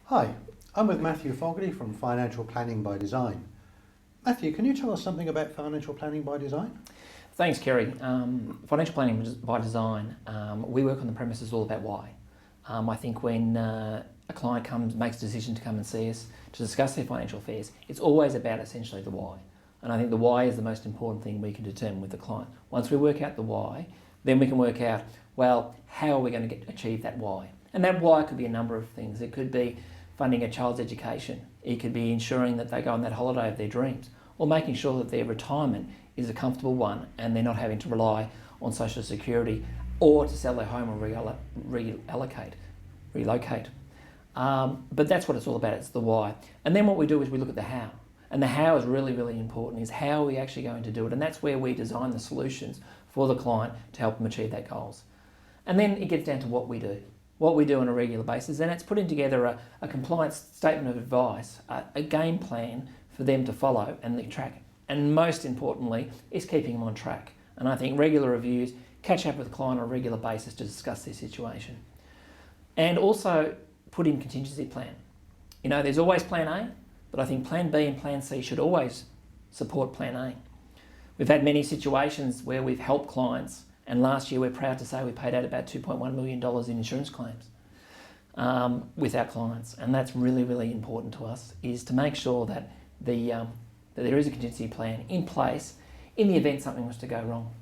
Hi, I'm with Matthew Fogarty from Financial Planning by Design. Matthew, can you tell us something about financial planning by design? Thanks, Kerry. Financial planning by design, we work on the premises all about why. I think when a client makes a decision to come and see us to discuss their financial affairs, it's always about essentially the why. And I think the why is the most important thing we can determine with the client. Once we work out the why, then we can work out, well, how are we going to achieve that why? And that why could be a number of things. It could be funding a child's education. It could be ensuring that they go on that holiday of their dreams, or making sure that their retirement is a comfortable one and they're not having to rely on social security or to sell their home or relocate. But that's what it's all about, it's the why. And then what we do is we look at the how. And the how is really, really important, is how are we actually going to do it? And that's where we design the solutions for the client to help them achieve their goals. And then it gets down to what we do on a regular basis, and it's putting together a compliance statement of advice, a game plan for them to follow and they track. And most importantly, is keeping them on track. And I think regular reviews, catch up with the client on a regular basis to discuss their situation. And also put in contingency plan. You know, there's always plan A, but I think plan B and plan C should always support plan A. We've had many situations where we've helped clients, and last year we're proud to say we paid out about $2.1 million in insurance claims with our clients. And that's really, really important to us, is to make sure that that there is a contingency plan in place in the event something was to go wrong.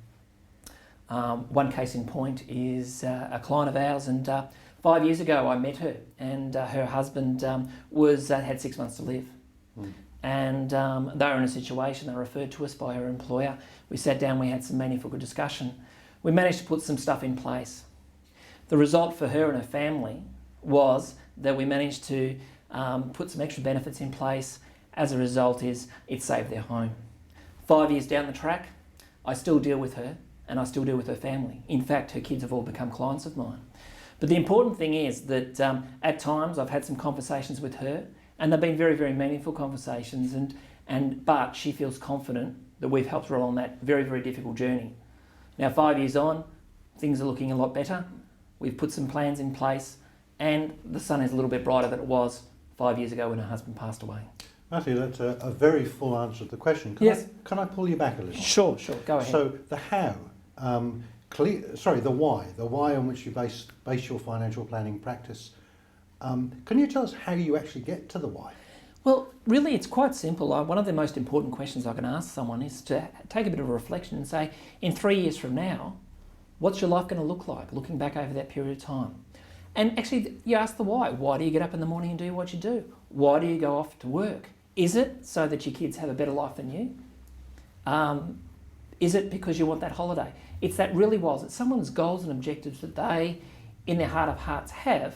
One case in point is a client of ours, and 5 years ago I met her, and her husband had 6 months to live. And they were in a situation, they were referred to us by her employer. We sat down, we had some meaningful good discussion. We managed to put some stuff in place. The result for her and her family was that we managed to put some extra benefits in place. As a result, it saved their home. 5 years down the track, I still deal with her and I still deal with her family. In fact, her kids have all become clients of mine. But the important thing is that at times I've had some conversations with her, and they've been very, very meaningful conversations, but she feels confident that we've helped her on that very, very difficult journey. Now, 5 years on, things are looking a lot better. We've put some plans in place, and the sun is a little bit brighter than it was 5 years ago when her husband passed away. Matthew, that's a very full answer to the question. Can I pull you back a little? Sure, go ahead. So the how, the why on which you base your financial planning practice. Can you tell us how you actually get to the why? Well, really it's quite simple. One of the most important questions I can ask someone is to take a bit of a reflection and say, in 3 years from now, what's your life going to look like, looking back over that period of time? And actually, you ask the why. Why do you get up in the morning and do what you do? Why do you go off to work? Is it so that your kids have a better life than you? Is it because you want that holiday? It's that really was. It's someone's goals and objectives that they, in their heart of hearts, have.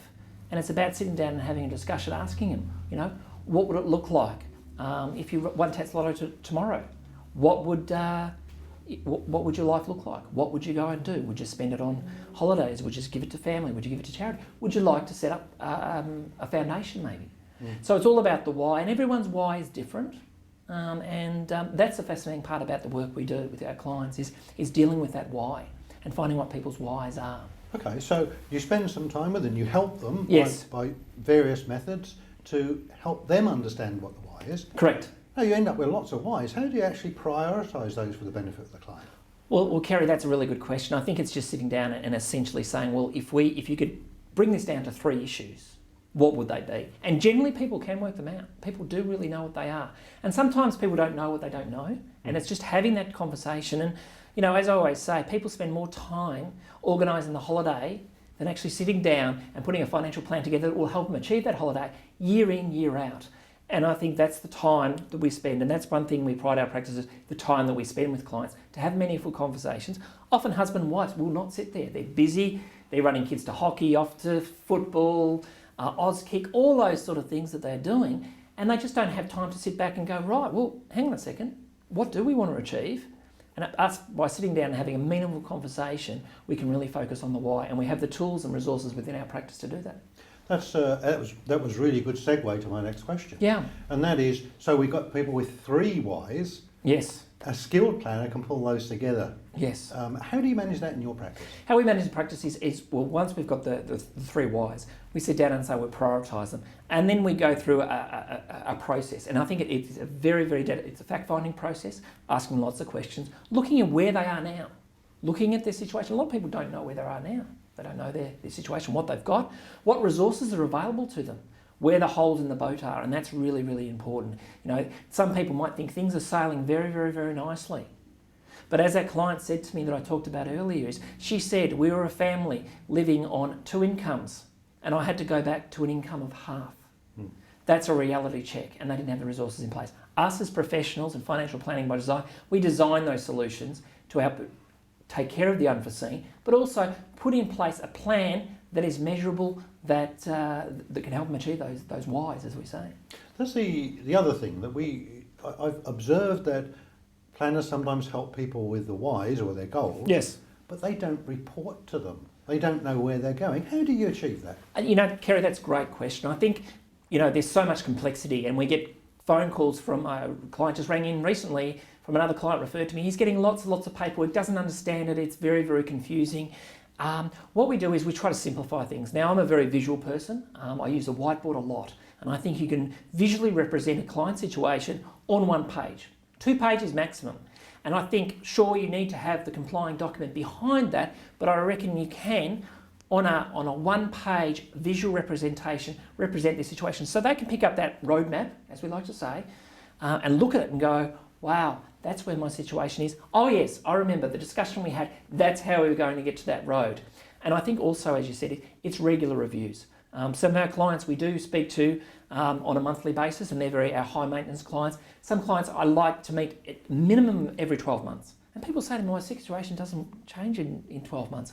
And it's about sitting down and having a discussion, asking them, what would it look like if you won Tesla tomorrow? What would your life look like? What would you go and do? Would you spend it on holidays? Would you just give it to family? Would you give it to charity? Would you like to set up a foundation maybe? So it's all about the why, and everyone's why is different. That's the fascinating part about the work we do with our clients is dealing with that why and finding what people's whys are. Okay, so you spend some time with them, you help them by various methods to help them understand what the why is. Correct. Now you end up with lots of whys. How do you actually prioritise those for the benefit of the client? Well, Kerry, that's a really good question. I think it's just sitting down and essentially saying, well, if you could bring this down to 3 issues, what would they be? And generally people can work them out. People do really know what they are. And sometimes people don't know what they don't know. And it's just having that conversation. And, as I always say, people spend more time organising the holiday than actually sitting down and putting a financial plan together that will help them achieve that holiday year in, year out. And I think that's the time that we spend. And that's one thing we pride our practices, the time that we spend with clients to have meaningful conversations. Often husband and wives will not sit there. They're busy. They're running kids to hockey, off to football, Auskick, all those sort of things that they're doing, and they just don't have time to sit back and go, right, well, hang on a second, what do we want to achieve? And us, by sitting down and having a meaningful conversation, we can really focus on the why, and we have the tools and resources within our practice to do that. That was really a good segue to my next question. Yeah. And that is, so we've got people with 3 whys, Yes. A skilled planner can pull those together. Yes. How do you manage that in your practice? How we manage the practice is well, once we've got the three whys, we sit down and say we prioritise them, and then we go through a process. And I think it's a it's a fact-finding process, asking lots of questions, looking at where they are now, looking at their situation. A lot of people don't know where they are now. They don't know their situation, what they've got, what resources are available to them, where the holes in the boat are, and that's really, really important. You know, some people might think things are sailing very nicely. But as that client said to me that I talked about earlier, is she said we were a family living on 2 incomes and I had to go back to an income of half. That's a reality check, and they didn't have the resources in place. Us as professionals in financial planning by design, we design those solutions to help take care of the unforeseen, but also put in place a plan that is measurable, that can help them achieve those whys, as we say. That's the other thing that I've observed, that planners sometimes help people with the whys or their goals. Yes. But they don't report to them. They don't know where they're going. How do you achieve that? You know, Kerry, that's a great question. I think, you know, there's so much complexity, and we get phone calls from a client just rang in recently from another client referred to me. He's getting lots and lots of paperwork, doesn't understand it. It's very confusing. What we do is we try to simplify things. Now, I'm a very visual person. I use a whiteboard a lot, and I think you can visually represent a client situation on 1 page. 2 pages maximum. And I think, sure, you need to have the complying document behind that, but I reckon you can, on a 1-page visual representation, represent the situation. So they can pick up that roadmap, as we like to say, and look at it and go, wow, that's where my situation is. Oh yes, I remember the discussion we had, that's how we were going to get to that road. And I think also, as you said, it's regular reviews. Some of our clients we do speak to on a monthly basis, and they're our high maintenance clients. Some clients I like to meet at minimum every 12 months. And people say to me, my situation doesn't change in 12 months.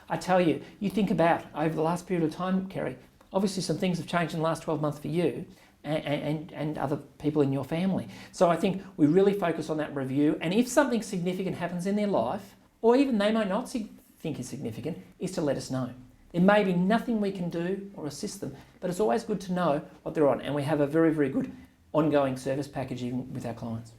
I tell you, you think about over the last period of time, Kerry, obviously some things have changed in the last 12 months for you and other people in your family. So I think we really focus on that review, and if something significant happens in their life, or even they might not think is significant, is to let us know. There may be nothing we can do or assist them, but it's always good to know what they're on, and we have a very good ongoing service package even with our clients.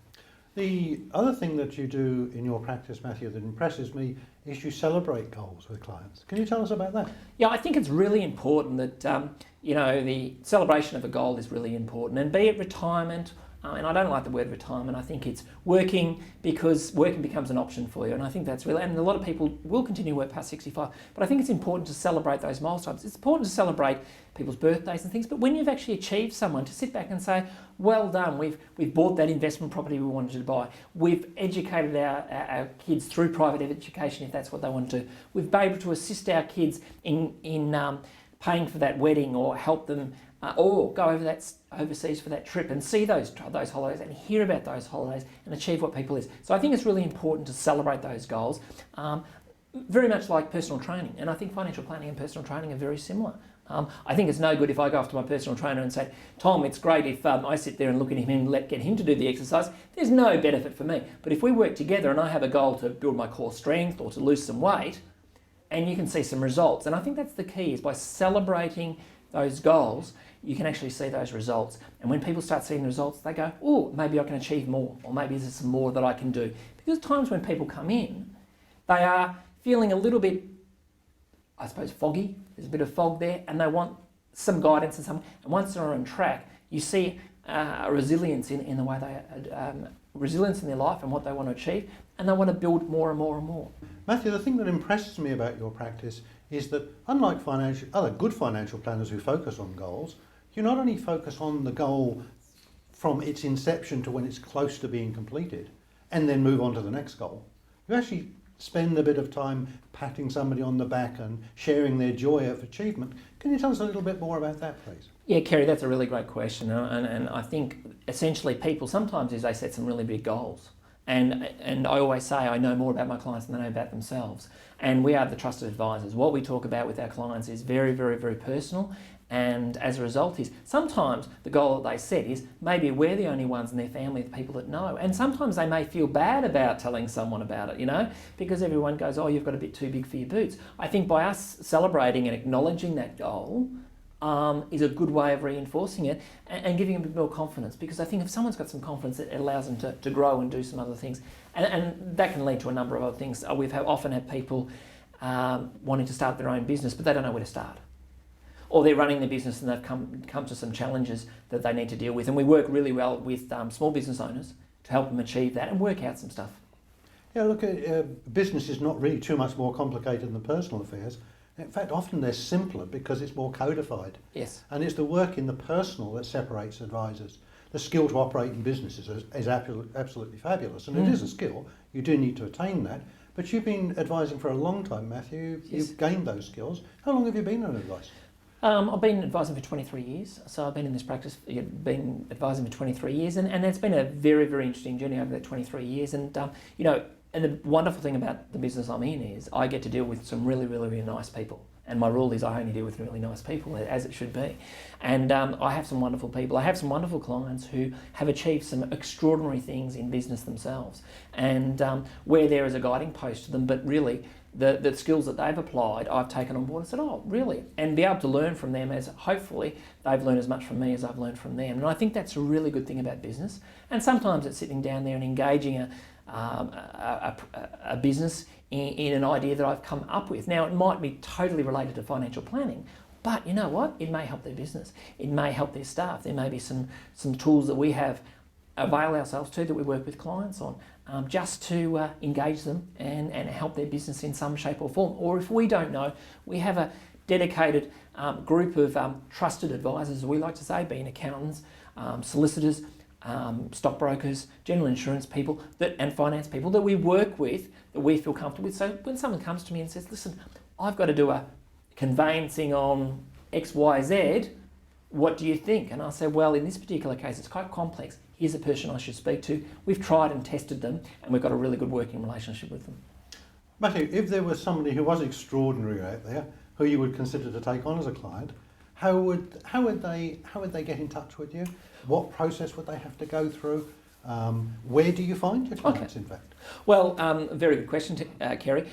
The other thing that you do in your practice, Matthew, that impresses me is you celebrate goals with clients. Can you tell us about that? Yeah, I think it's really important that, you know, the celebration of a goal is really important, and be it retirement, and I don't like the word retirement, I think it's working, because working becomes an option for you, and I think that's really, and a lot of people will continue to work past 65, but I think it's important to celebrate those milestones. It's important to celebrate people's birthdays and things, but when you've actually achieved someone, to sit back and say, well done, we've bought that investment property we wanted to buy, we've educated our kids through private education if that's what they want to do, we've been able to assist our kids in paying for that wedding, or help them or go overseas for that trip and see those holidays and hear about those holidays and achieve what people is. So I think it's really important to celebrate those goals, very much like personal training. And I think financial planning and personal training are very similar. I think it's no good if I go off to my personal trainer and say, Tom, it's great if I sit there and look at him and get him to do the exercise. There's no benefit for me. But if we work together and I have a goal to build my core strength or to lose some weight, and you can see some results. And I think that's the key, is by celebrating those goals, you can actually see those results. And when people start seeing the results, they go, oh, maybe I can achieve more, or maybe there's some more that I can do. Because times when people come in, they are feeling a little bit, I suppose, foggy. There's a bit of fog there, and they want some guidance and once they're on track, you see a resilience in the way resilience in their life and what they want to achieve, and they want to build more and more and more. Matthew, the thing that impresses me about your practice is that, unlike other good financial planners who focus on goals, you not only focus on the goal from its inception to when it's close to being completed, and then move on to the next goal. You actually spend a bit of time patting somebody on the back and sharing their joy of achievement. Can you tell us a little bit more about that, please? Yeah, Kerry, that's a really great question, and I think essentially people sometimes they set some really big goals. And I always say I know more about my clients than they know about themselves. And we are the trusted advisors. What we talk about with our clients is very personal. And as a result is sometimes the goal that they set is maybe we're the only ones in their family, the people that know. And sometimes they may feel bad about telling someone about it, you know, because everyone goes, oh, you've got a bit too big for your boots. I think by us celebrating and acknowledging that goal, is a good way of reinforcing it and giving them a bit more confidence, because I think if someone's got some confidence, it allows them to grow and do some other things, and that can lead to a number of other things. We've often had people wanting to start their own business, but they don't know where to start, or they're running their business and they've come to some challenges that they need to deal with, and we work really well with small business owners to help them achieve that and work out some stuff. Yeah, look, business is not really too much more complicated than personal affairs. In fact, often they're simpler because it's more codified. Yes. And it's the work in the personal that separates advisors. The skill to operate in businesses is absolutely fabulous, and it is a skill. You do need to attain that. But you've been advising for a long time, Matthew. Yes. You've gained those skills. How long have you been on advice? I've been advising for 23 years, so I've been in this practice, been advising for 23 years, and it's been a very, very interesting journey over that 23 years. And and the wonderful thing about the business I'm in is I get to deal with some really, really, really nice people. And my rule is I only deal with really nice people, as it should be. And I have some wonderful people. I have some wonderful clients who have achieved some extraordinary things in business themselves. And where there is a guiding post to them, but really the skills that they've applied, I've taken on board and said, oh, really? And be able to learn from them, as hopefully they've learned as much from me as I've learned from them. And I think that's a really good thing about business. And sometimes it's sitting down there and engaging a business in an idea that I've come up with. Now, it might be totally related to financial planning, but you know what? It may help their business. It may help their staff. There may be some tools that we have avail ourselves to that we work with clients on, just to engage them and help their business in some shape or form. Or if we don't know, we have a dedicated group of trusted advisors, as we like to say, being accountants, solicitors, stockbrokers, general insurance people and finance people that we work with, that we feel comfortable with. So when someone comes to me and says, listen, I've got to do a conveyancing on XYZ, what do you think? And I say, well, in this particular case, it's quite complex. Here's a person I should speak to. We've tried and tested them, and we've got a really good working relationship with them. Matthew, if there was somebody who was extraordinary out there, who you would consider to take on as a client, how would they get in touch with you? What process would they have to go through? Where do you find your clients, in fact? Well, very good question, Kerry.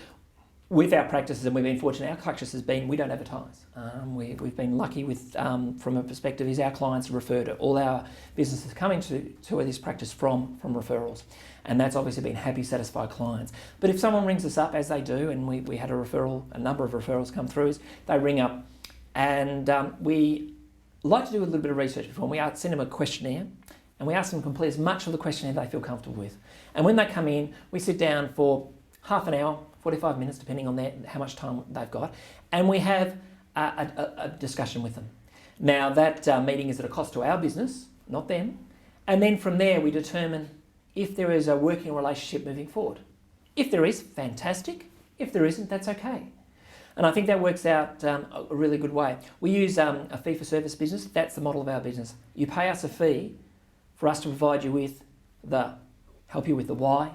With our practices, and we've been fortunate, our practice has been, we don't advertise. We've been lucky with, from a perspective, is our clients refer to all our businesses coming to this practice from referrals. And that's obviously been happy, satisfied clients. But if someone rings us up, as they do, and we had a number of referrals come through, is they ring up and we like to do a little bit of research before. We send them a questionnaire and we ask them to complete as much of the questionnaire they feel comfortable with. And when they come in, we sit down for half an hour, 45 minutes, depending on how much time they've got, and we have a discussion with them. Now, that meeting is at a cost to our business, not them, and then from there we determine if there is a working relationship moving forward. If there is, fantastic. If there isn't, that's okay. And I think that works out a really good way. We use a fee-for-service business. That's the model of our business. You pay us a fee for us to provide you with help you with the why,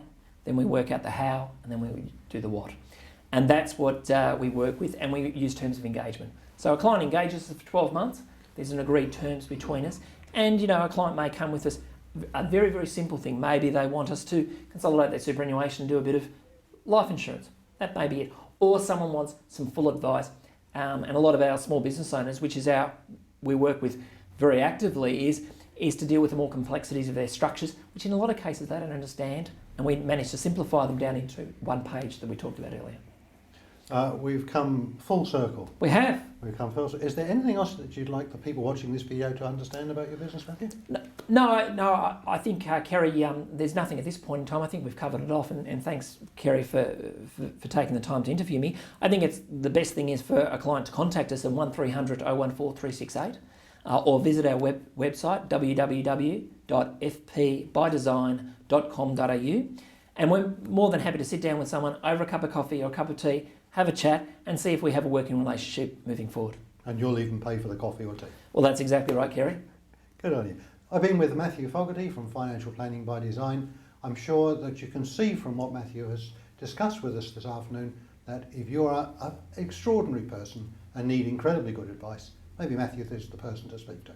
then we work out the how, and then we do the what. And that's what we work with, and we use terms of engagement. So a client engages us for 12 months, there's an agreed terms between us, and a client may come with us, a very, very simple thing. Maybe they want us to consolidate their superannuation and do a bit of life insurance. That may be it. Or someone wants some full advice. And a lot of our small business owners, which is we work with very actively, is to deal with the more complexities of their structures, which in a lot of cases they don't understand. And we manage to simplify them down into one page that we talked about earlier. We've come full circle. We have. We've come full circle. Is there anything else that you'd like the people watching this video to understand about your business, Matthew? No. I think, Kerry, there's nothing at this point in time. I think we've covered it off, and thanks, Kerry, for taking the time to interview me. I think the best thing is for a client to contact us at 1300 014 368 or visit our website, www.fpbydesign.com.au. And we're more than happy to sit down with someone over a cup of coffee or a cup of tea, have a chat, and see if we have a working relationship moving forward. And you'll even pay for the coffee or tea. Well, that's exactly right, Kerry. Good on you. I've been with Matthew Fogarty from Financial Planning by Design. I'm sure that you can see from what Matthew has discussed with us this afternoon that if you're an extraordinary person and need incredibly good advice, maybe Matthew is the person to speak to.